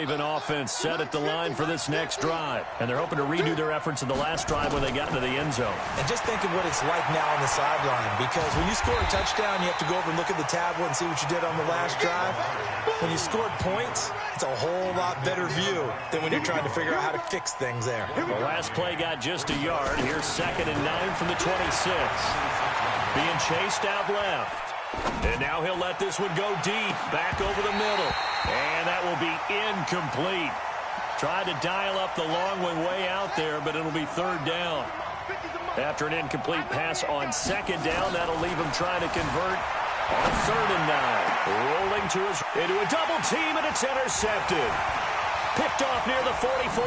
Raven offense set at the line for this next drive. And they're hoping to redo their efforts in the last drive when they got into the end zone. And just think of what it's like now on the sideline, because when you score a touchdown, you have to go over and look at the tablet and see what you did on the last drive. When you scored points, it's a whole lot better view than when you're trying to figure out how to fix things there. The last play got just a yard. Here's 2nd and 9 from the 26. Being chased out left. And now he'll let this one go deep, back over the middle. And that will be incomplete. Tried to dial up the long one way out there, but it'll be 3rd down. After an incomplete pass on 2nd down, that'll leave him trying to convert on 3rd and 9. Rolling into a double team, and it's intercepted. Picked off near the 44.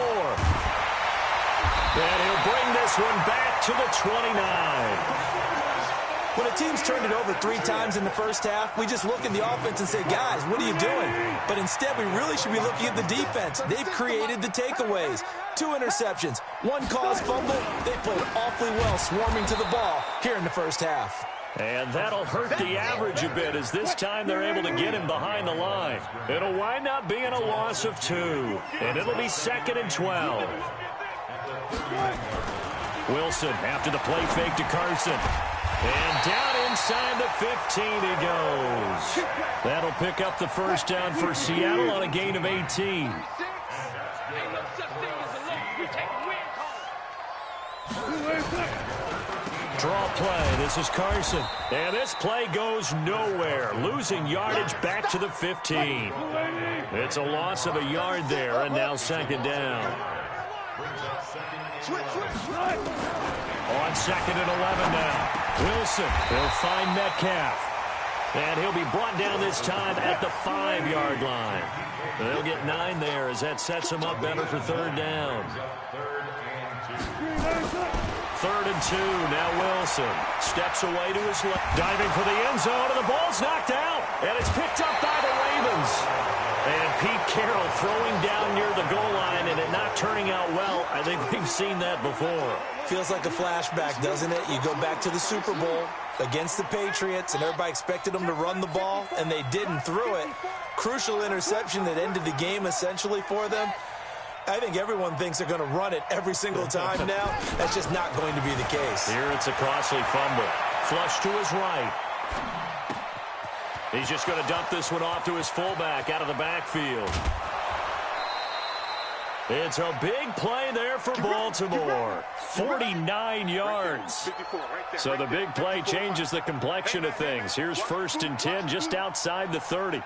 And he'll bring this one back to the 29. When a team's turned it over 3 times in the first half, we just look at the offense and say, guys, what are you doing? But instead, we really should be looking at the defense. They've created the takeaways. 2 interceptions, 1 caused fumble. They played awfully well swarming to the ball here in the first half. And that'll hurt the average a bit, as this time they're able to get him behind the line. It'll wind up being a loss of 2. And it'll be 2nd and 12. Wilson after the play fake to Carson. And down inside the 15 he goes. That'll pick up the first down for Seattle on a gain of 18. Draw play. This is Carson. And this play goes nowhere. Losing yardage back to the 15. It's a loss of a yard there, and now 2nd down. On 2nd and 11 now. Wilson will find Metcalf. And he'll be brought down this time at the 5-yard line. They'll get 9 there as that sets him up better for 3rd down. 3rd and 2. Now Wilson steps away to his left. Diving for the end zone, and the ball's knocked out. And it's picked up by the Ravens. And Pete Carroll throwing down near the goal line and it not turning out well. I think we've seen that before. Feels like a flashback, doesn't it? You go back to the Super Bowl against the Patriots, and everybody expected them to run the ball, and they didn't throw it. Crucial interception that ended the game essentially for them. I think everyone thinks they're going to run it every single time now. That's just not going to be the case. Here it's a costly fumble. Flush to his right. He's just going to dump this one off to his fullback out of the backfield. It's a big play there for Baltimore. 49 yards. So the big play changes the complexion of things. Here's 1st and 10 just outside the 30.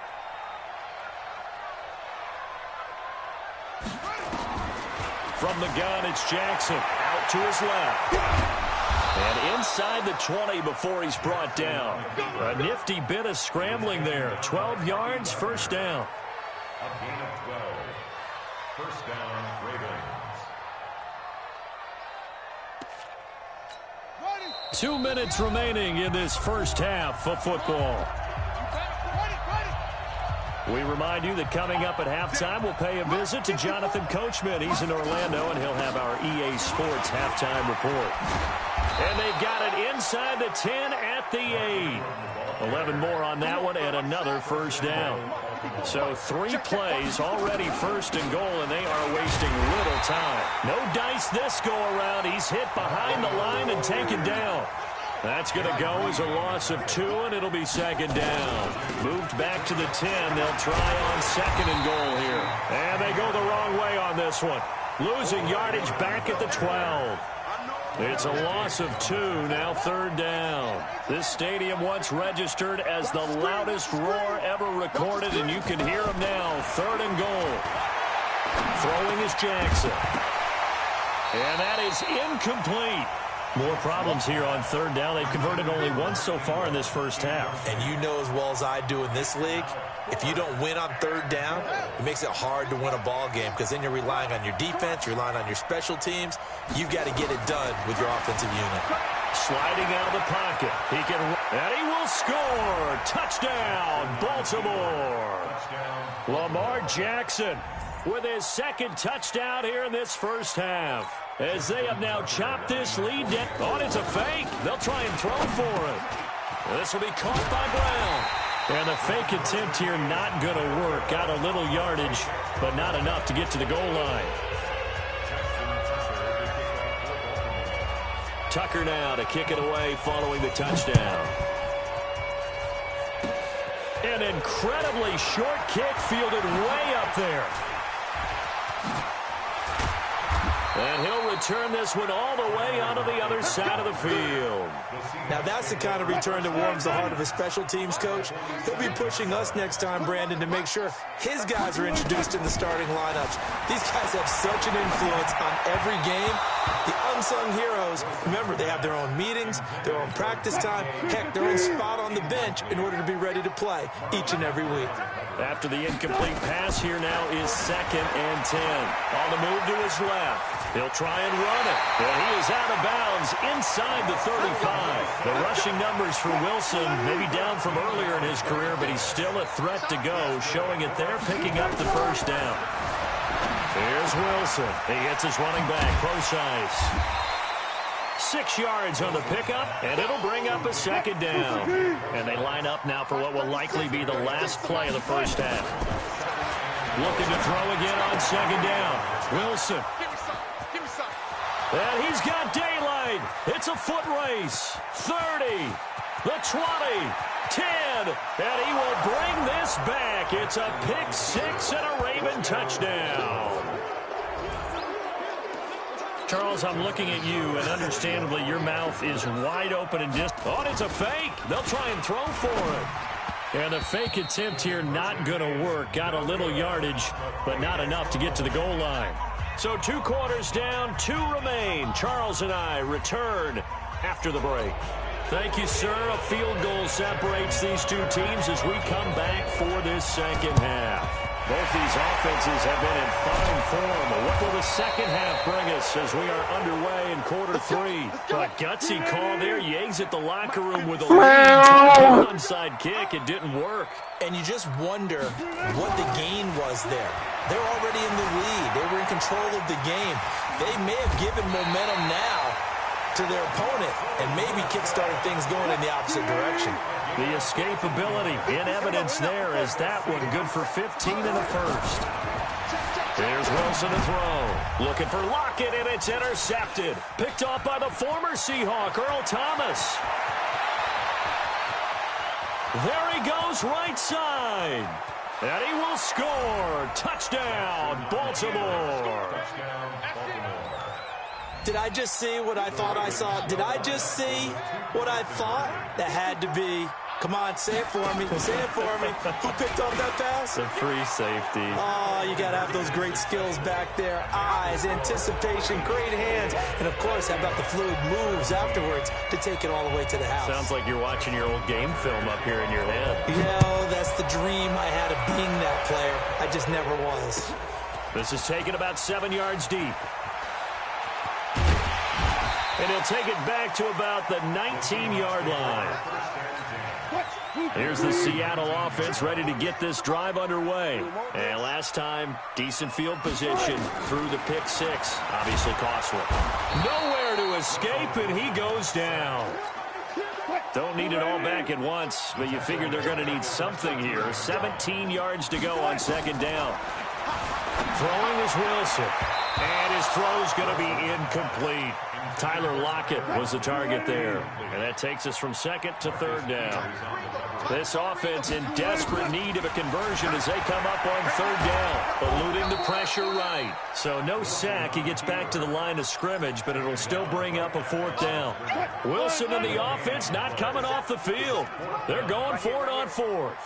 From the gun, it's Jackson. Out to his left. And inside the 20 before he's brought down. A nifty bit of scrambling there. 12 yards, 1st down. A gain of 12. 1st down, Ravens. 2 minutes remaining in this first half of football. We remind you that coming up at halftime, we'll pay a visit to Jonathan Coachman. He's in Orlando, and he'll have our EA Sports halftime report. And they've got it inside the 10 at the 8. 11 more on that one, and another 1st down. So 3 plays, already 1st and goal, and they are wasting little time. No dice this go-around. He's hit behind the line and taken down. That's going to go as a loss of 2, and it'll be 2nd down. Moved back to the 10. They'll try on 2nd and goal here. And they go the wrong way on this one. Losing yardage back at the 12. It's a loss of 2, now 3rd down. This stadium once registered as the loudest roar ever recorded, and you can hear him now. 3rd and goal. Throwing is Jackson. And that is incomplete. More problems here on 3rd down. They've converted only once so far in this first half. And you know as well as I do in this league, if you don't win on 3rd down, it makes it hard to win a ball game because then you're relying on your defense, you're relying on your special teams. You've got to get it done with your offensive unit. Sliding out of the pocket. And he will score. Touchdown, Baltimore. Lamar Jackson with his 2nd touchdown here in this first half. As they have now chopped this lead down. Oh, it's a fake. They'll try and throw for it. This will be caught by Brown. And the fake attempt here not going to work. Got a little yardage, but not enough to get to the goal line. Tucker now to kick it away following the touchdown. An incredibly short kick fielded way up there. And he'll return this one all the way onto the other side of the field. Now that's the kind of return that warms the heart of a special teams coach. He'll be pushing us next time, Brandon, to make sure his guys are introduced in the starting lineups. These guys have such an influence on every game. The unsung heroes, remember, they have their own meetings, their own practice time, heck, their own spot on the bench in order to be ready to play each and every week. After the incomplete pass, here now is 2nd and 10. On the move to his left. He'll try and run it. And he is out of bounds inside the 35. The rushing numbers for Wilson maybe down from earlier in his career, but he's still a threat to go, showing it there, picking up the first down. Here's Wilson. He hits his running back, close ice. 6 yards on the pickup, and it'll bring up a 2nd down. And they line up now for what will likely be the last play of the first half. Looking to throw again on 2nd down. Wilson. And he's got daylight. It's a foot race. 30, the 20, 10, and he will bring this back. It's a pick 6 and a Raven touchdown. Charles, I'm looking at you, and understandably your mouth is wide open and just, oh, it's a fake. They'll try and throw for it. And the fake attempt here not going to work. Got a little yardage, but not enough to get to the goal line. So 2 quarters down, 2 remain. Charles and I return after the break. Thank you, sir. A field goal separates these two teams as we come back for this second half. Both these offenses have been in fine form. What will the second half bring us as we are underway in quarter 3? A gutsy call there. You exit the locker room with a lead. Onside kick. It didn't work. And you just wonder what the gain was there. They're already in the lead. They were in control of the game. They may have given momentum now to their opponent and maybe kickstarted things going in the opposite direction. The escapability in evidence there as that one good for 15 in the first. There's Wilson to throw. Looking for Lockett, and it's intercepted. Picked off by the former Seahawk, Earl Thomas. There he goes, right side. And he will score. Touchdown, Baltimore. Did I just see what I thought I saw? Did I just see what I thought? That had to be. Come on, say it for me. Say it for me. Who picked off that pass? The free safety. Oh, you got to have those great skills back there. Eyes, anticipation, great hands. And, of course, how about the fluid moves afterwards to take it all the way to the house? Sounds like you're watching your old game film up here in your head. That's the dream I had of being that player. I just never was. This is taken about 7 yards deep. And he'll take it back to about the 19-yard line. Here's the Seattle offense ready to get this drive underway. And last time, decent field position through the pick 6. Obviously costly. Nowhere to escape, and he goes down. Don't need it all back at once, but you figure they're going to need something here. 17 yards to go on 2nd down. Throwing is Wilson. And his throw's going to be incomplete. Tyler Lockett was the target there. And that takes us from 2nd to 3rd down. This offense in desperate need of a conversion as they come up on 3rd down. Eluding the pressure right. So no sack. He gets back to the line of scrimmage, but it'll still bring up a 4th down. Wilson and the offense not coming off the field. They're going for it on 4th.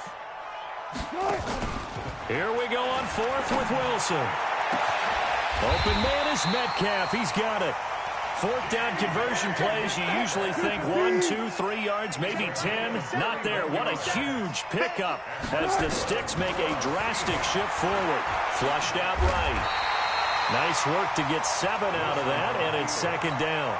Here we go on 4th with Wilson. Open man is Metcalf. He's got it. 4th down conversion plays, you usually think 1, 2, 3 yards, maybe 10. Not there. What a huge pickup as the Sticks make a drastic shift forward. Flushed out right. Nice work to get 7 out of that, and it's 2nd down.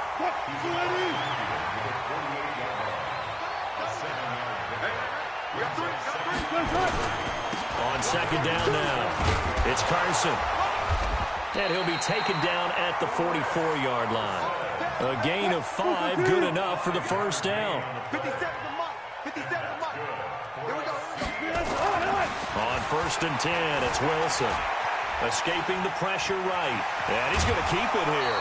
On 2nd down now, it's Carson. And he'll be taken down at the 44-yard line. A gain of 5, good enough for the first down. 1st and 10. It's Wilson. Escaping the pressure right. And he's going to keep it here.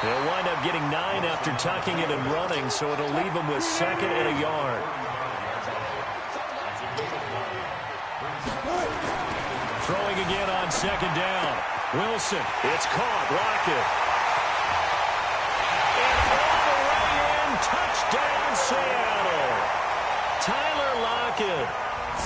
He'll wind up getting 9 after tucking it and running, so it'll leave him with 2nd and a yard. Throwing again on 2nd down. Wilson, it's caught. Lockett. And all the way in. Touchdown, Seattle. Tyler Lockett,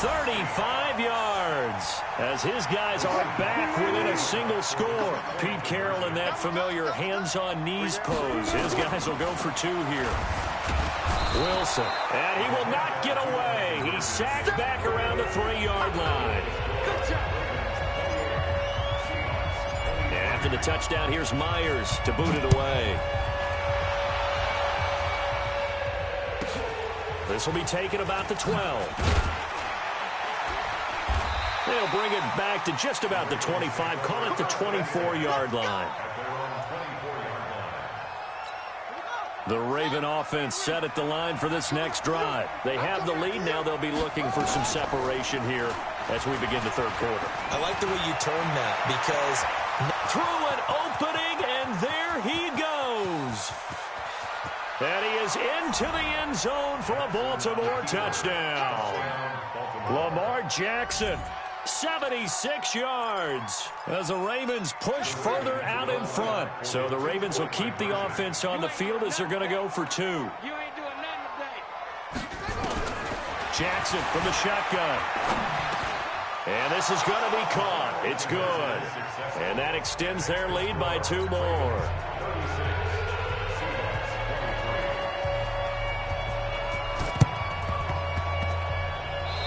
35 yards. As his guys are back within a single score. Pete Carroll in that familiar hands-on knees pose. His guys will go for 2 here. Wilson, and he will not get away. He's sacked back around the 3-yard line. And after the touchdown, here's Myers to boot it away. This will be taken about the 12. They'll bring it back to just about the 25. Call it the 24-yard line. The Raven offense set at the line for this next drive. They have the lead. Now they'll be looking for some separation here as we begin the 3rd quarter. I like the way you turn that because through an opening, and there he goes. And he is into the end zone for a Baltimore touchdown. Lamar Jackson, 76 yards as the Ravens push further out in front. So the Ravens will keep the offense on the field as they're going to go for 2. Jackson from the shotgun. And this is going to be caught. It's good. And that extends their lead by 2 more.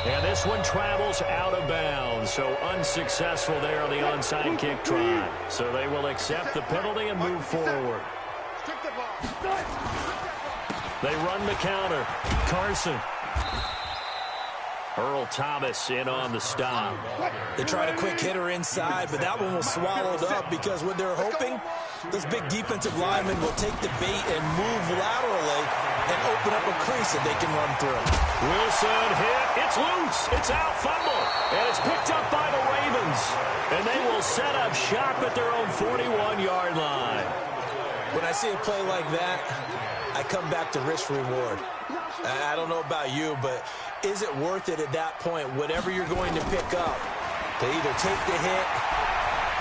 And this one travels out of bounds, so unsuccessful there on the onside kick try. So they will accept the penalty and move forward. They run the counter. Carson. Earl Thomas in on the stop. They tried a quick hitter inside, but that one was swallowed up because what they're hoping, those big defensive linemen will take the bait and move laterally and open up a crease that they can run through. Wilson hit. It's loose. It's out. Fumble. And it's picked up by the Ravens. And they will set up shop at their own 41-yard line. When I see a play like that, I come back to risk-reward. I don't know about you, but is it worth it at that point, whatever you're going to pick up, to either take the hit,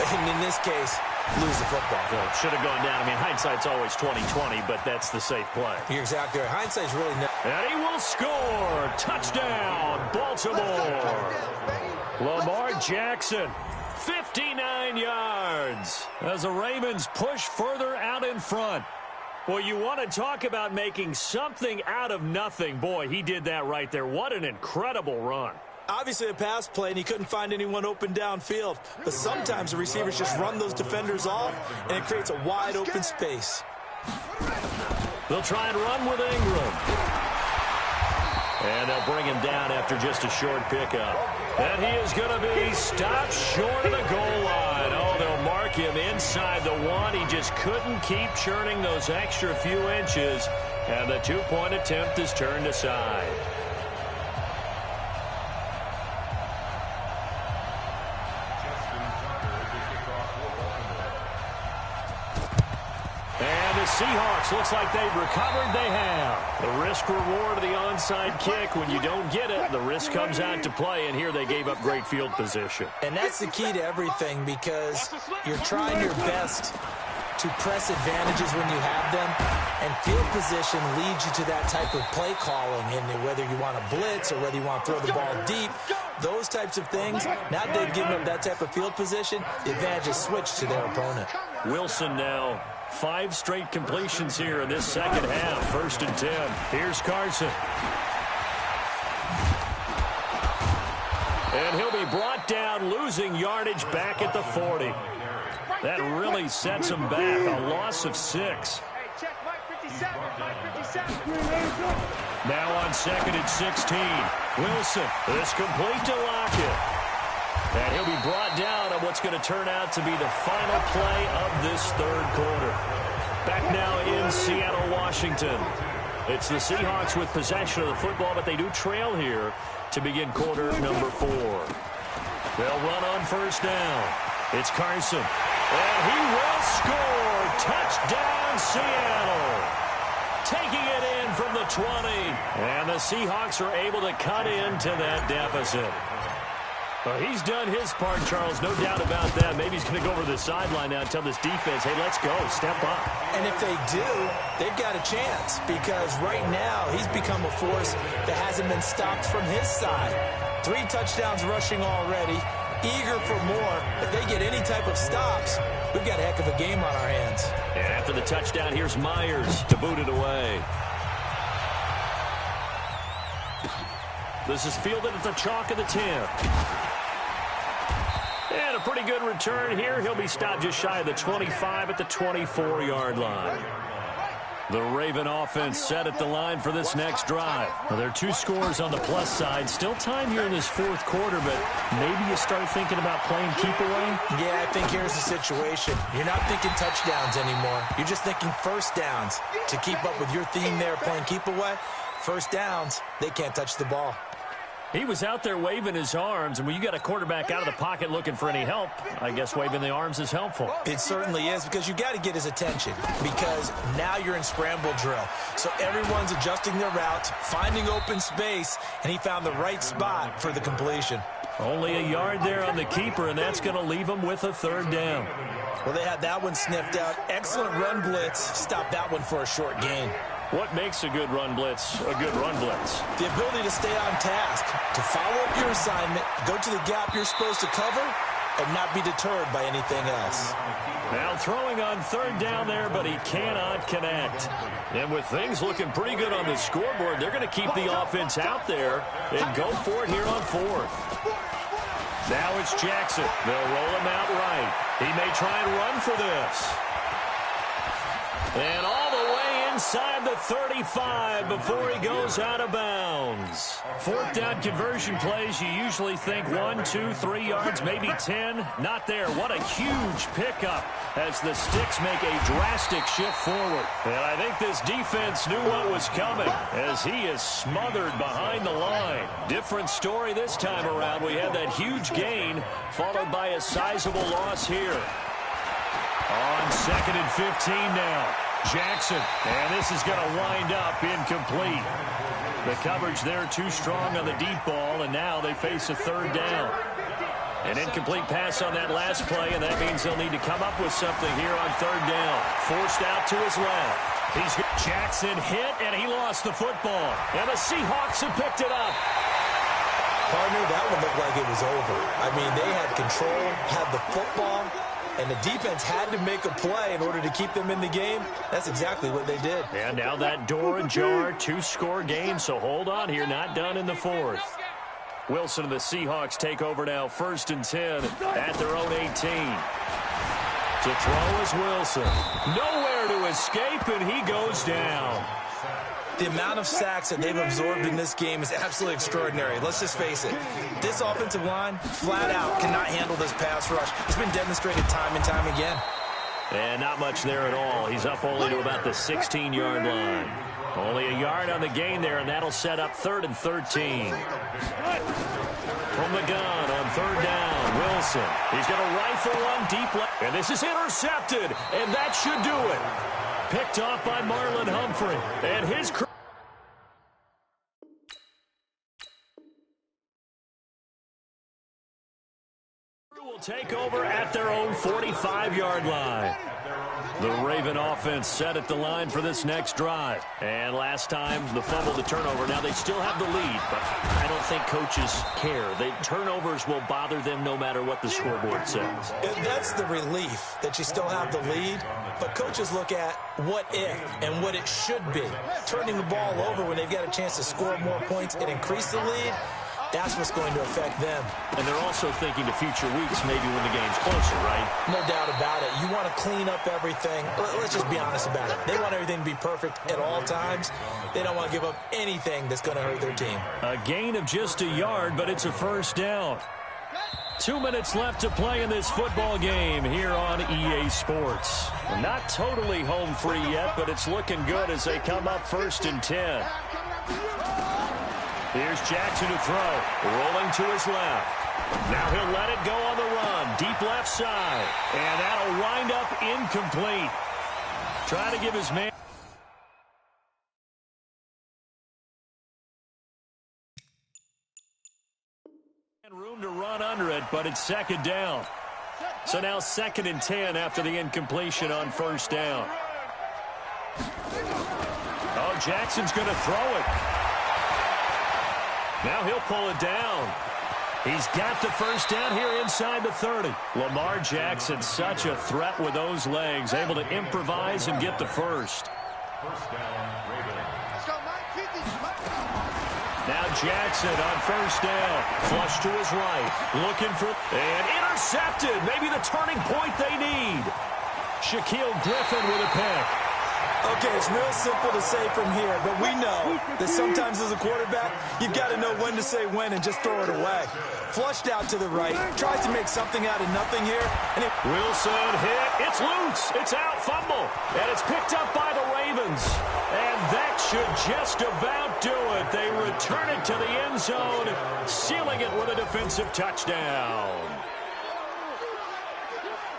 and in this case, lose the football? Well, it should have gone down. I mean, hindsight's always 20/20, but that's the safe play. You're exactly right. Hindsight's really not. And he will score. Touchdown, Baltimore. Lamar Jackson, 59 yards as the Ravens push further out in front. Well, you want to talk about making something out of nothing. Boy, he did that right there. What an incredible run. Obviously a pass play, and he couldn't find anyone open downfield. But sometimes the receivers just run those defenders off, and it creates a wide open space. They'll try and run with Ingram. And they'll bring him down after just a short pickup. And he is going to be stopped short of the goal line. Oh, they'll mark him inside the 1. He just couldn't keep churning those extra few inches. And the 2-point attempt is turned aside. Seahawks looks like they've recovered. They have. The risk reward of the onside kick. When you don't get it, the risk comes out to play, and here they gave up great field position. And that's the key to everything, because you're trying your best to press advantages when you have them, and field position leads you to that type of play calling. And whether you want to blitz or whether you want to throw the ball deep, those types of things, now they've given up that type of field position, the advantage is switched to their opponent. Wilson now 5 straight completions here in this second half. 1st and 10. Here's Carson. And he'll be brought down, losing yardage back at the 40. That really sets him back. A loss of 6. Now on 2nd and 16. Wilson is complete to Lockett. And he'll be brought down on what's going to turn out to be the final play of this 3rd quarter. Back now in Seattle, Washington. It's the Seahawks with possession of the football, but they do trail here to begin quarter number 4. They'll run on first down. It's Carson. And he will score. Touchdown, Seattle. Taking it in from the 20. And the Seahawks are able to cut into that deficit. Well, he's done his part, Charles, no doubt about that. Maybe he's going to go over to the sideline now and tell this defense, hey, let's go, step up. And if they do, they've got a chance because right now he's become a force that hasn't been stopped from his side. 3 touchdowns rushing already, eager for more. If they get any type of stops, we've got a heck of a game on our hands. And after the touchdown, here's Myers to boot it away. This is fielded at the chalk of the 10. And a pretty good return here. He'll be stopped just shy of the 25 at the 24-yard line. The Raven offense set at the line for this next drive. Well, there are 2 scores on the plus side. Still time here in this 4th quarter, but maybe you start thinking about playing keep away? Yeah, I think here's the situation. You're not thinking touchdowns anymore. You're just thinking first downs. To keep up with your theme there, playing keep away, first downs, they can't touch the ball. He was out there waving his arms, and when you got a quarterback out of the pocket looking for any help, I guess waving the arms is helpful. It certainly is, because you got to get his attention, because now you're in scramble drill. So everyone's adjusting their routes, finding open space, and he found the right spot for the completion. Only a yard there on the keeper, and that's going to leave him with a 3rd down. Well, they had that one sniffed out. Excellent run blitz. Stopped that one for a short gain. What makes a good run blitz a good run blitz? The ability to stay on task, to follow up your assignment, go to the gap you're supposed to cover, and not be deterred by anything else. Now throwing on 3rd down there, but he cannot connect. And with things looking pretty good on the scoreboard, they're going to keep the offense out there and go for it here on 4th. Now it's Jackson. They'll roll him out right. He may try and run for this. And all the way inside the 35 before he goes out of bounds. 4th down conversion plays, you usually think 1, 2, 3 yards, maybe 10. Not there. What a huge pickup as the Sticks make a drastic shift forward. And I think this defense knew what was coming as he is smothered behind the line. Different story this time around. We had that huge gain followed by a sizable loss here. On 2nd and 15 now. Jackson, and this is going to wind up incomplete. The coverage there too strong on the deep ball, and now they face a 3rd down. An incomplete pass on that last play, and that means they'll need to come up with something here on 3rd down. Forced out to his left. Jackson hit, and he lost the football. And the Seahawks have picked it up. Partner, that one looked like it was over. I mean, they had control, had the football, and the defense had to make a play in order to keep them in the game. That's exactly what they did. And now that door ajar, 2-score game, so hold on here, not done in the 4th. Wilson and the Seahawks take over now, 1st and 10 at their own 18. To throw is Wilson. Nowhere to escape, and he goes down. The amount of sacks that they've absorbed in this game is absolutely extraordinary. Let's just face it. This offensive line, flat out, cannot handle this pass rush. It's been demonstrated time and time again. And not much there at all. He's up only to about the 16-yard line. Only a yard on the gain there, and that'll set up 3rd and 13. From the gun on 3rd down, Wilson. He's going to rifle one deep left. And this is intercepted, and that should do it. Picked off by Marlon Humphrey. And his will take over at their own 45-yard line. The Raven offense set at the line for this next drive. And last time, the fumble, the turnover. Now they still have the lead, but I don't think coaches care. The turnovers will bother them no matter what the scoreboard says. And that's the relief that you still have the lead. But coaches look at what if and what it should be. Turning the ball over when they've got a chance to score more points and increase the lead, that's what's going to affect them. And they're also thinking to future weeks, maybe when the game's closer, right? No doubt about it. You want to clean up everything. Let's just be honest about it. They want everything to be perfect at all times. They don't want to give up anything that's going to hurt their team. A gain of just a yard, but it's a 1st down. 2 minutes left to play in this football game here on EA Sports. Not totally home free yet, but it's looking good as they come up 1st and 10. Here's Jackson to throw. Rolling to his left. Now he'll let it go on the run. Deep left side. And that'll wind up incomplete. Trying to give his man room to run under it, but it's second down. So now 2nd and 10 after the incompletion on first down. Oh, Jackson's going to throw it. Now he'll pull it down. He's got the first down here inside the 30. Lamar Jackson, such a threat with those legs, able to improvise and get the first. First down, Ravens. Now Jackson on first down. Flush to his right. Looking for... And intercepted. Maybe the turning point they need. Shaquille Griffin with a pick. Okay, it's real simple to say from here, but we know that sometimes as a quarterback, you've got to know when to say when and just throw it away. Flushed out to the right, tries to make something out of nothing here. And Wilson hit. It's loose. It's out. Fumble. And it's picked up by the Ravens. And that should just about do it. They return it to the end zone, sealing it with a defensive touchdown.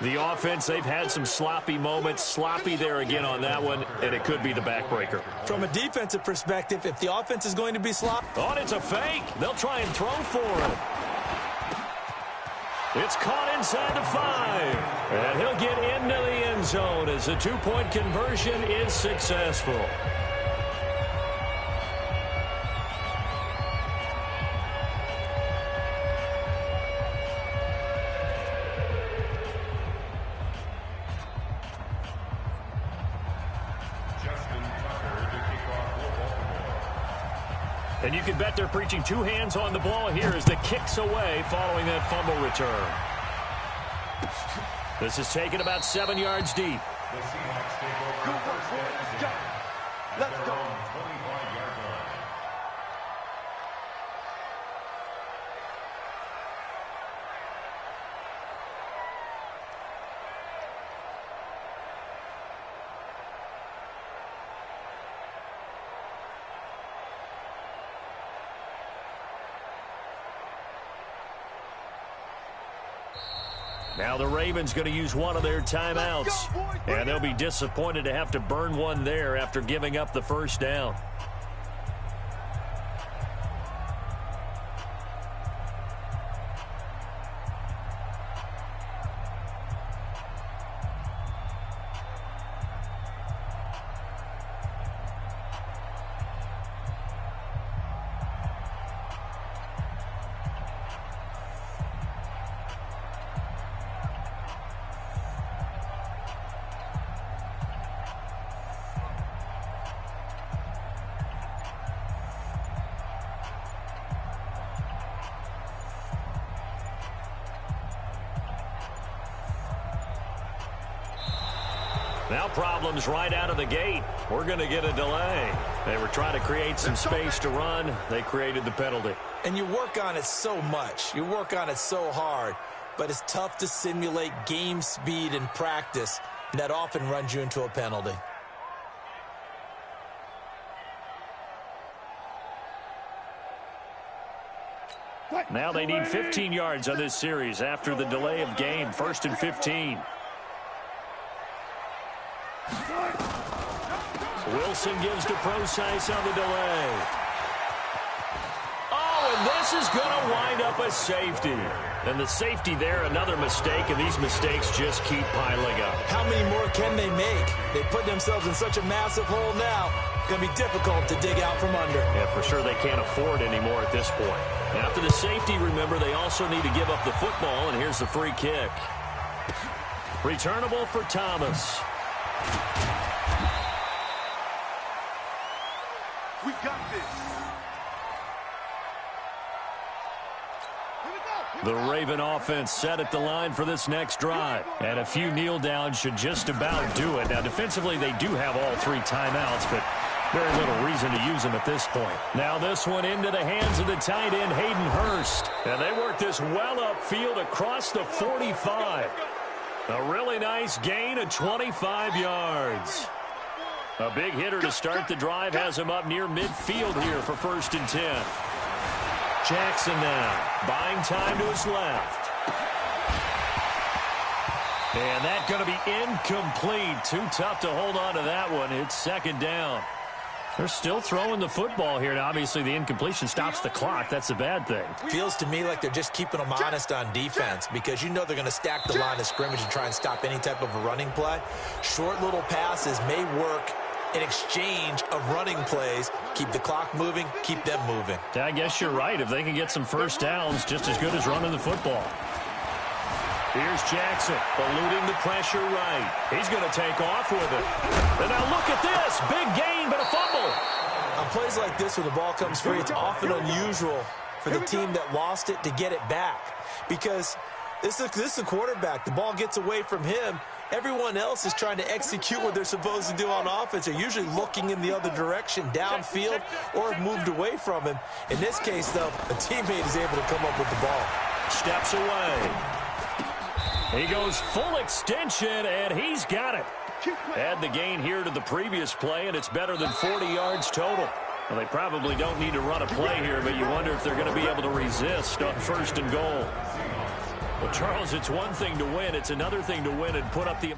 The offense, they've had some sloppy moments. Sloppy there again on that one, and it could be the backbreaker. From a defensive perspective, if the offense is going to be sloppy... Oh, and it's a fake. They'll try and throw for it. It's caught inside the 5. And he'll get into the end zone as the two-point conversion is successful. And you can bet they're preaching two hands on the ball here as the kick's away following that fumble return. This is taken about 7 yards deep. The Seahawks take over first down. Let's go. 25-yard line. Now the Ravens going to use one of their timeouts. And they'll be disappointed to have to burn one there after giving up the first down. Now problems right out of the gate. We're going to get a delay. They were trying to create some space to run. They created the penalty. And you work on it so much. You work on it so hard. But it's tough to simulate game speed in practice. And that often runs you into a penalty. Now they need 15 yards on this series after the delay of game. 1st and 15. Wilson gives to Procise on the delay. Oh, and this is going to wind up a safety. And the safety there, another mistake, and these mistakes just keep piling up. How many more can they make? They put themselves in such a massive hole now. It's going to be difficult to dig out from under. Yeah, for sure they can't afford anymore at this point. After the safety, remember, they also need to give up the football, and here's the free kick. Returnable for Thomas. We got this. The Raven offense set at the line for this next drive. And a few kneel downs should just about do it. Now, defensively, they do have all 3 timeouts, but very little reason to use them at this point. Now this one into the hands of the tight end, Hayden Hurst. And they work this well upfield across the 45. A really nice gain of 25 yards. A big hitter to start the drive has him up near midfield here for 1st and 10. Jackson now, buying time to his left. And that's going to be incomplete. Too tough to hold on to that one. It's second down. They're still throwing the football here. Now, obviously, the incompletion stops the clock. That's a bad thing. Feels to me like they're just keeping them honest on defense because you know they're going to stack the line of scrimmage and try and stop any type of a running play. Short little passes may work in exchange of running plays. Keep the clock moving, keep them moving. I guess you're right. If they can get some first downs, just as good as running the football. Here's Jackson, eluding the pressure right. He's going to take off with it. And now look at this. Big gain, but a fumble. On plays like this where the ball comes free, it's often unusual for the team that lost it to get it back. Because this is the quarterback. The ball gets away from him. Everyone else is trying to execute what they're supposed to do on offense. They're usually looking in the other direction, downfield, or have moved away from him. In this case, though, a teammate is able to come up with the ball. Steps away. He goes full extension, and he's got it. Add the gain here to the previous play, and it's better than 40 yards total. Well, they probably don't need to run a play here, but you wonder if they're going to be able to resist on 1st and goal. Well, Charles, it's one thing to win. It's another thing to win and put up the...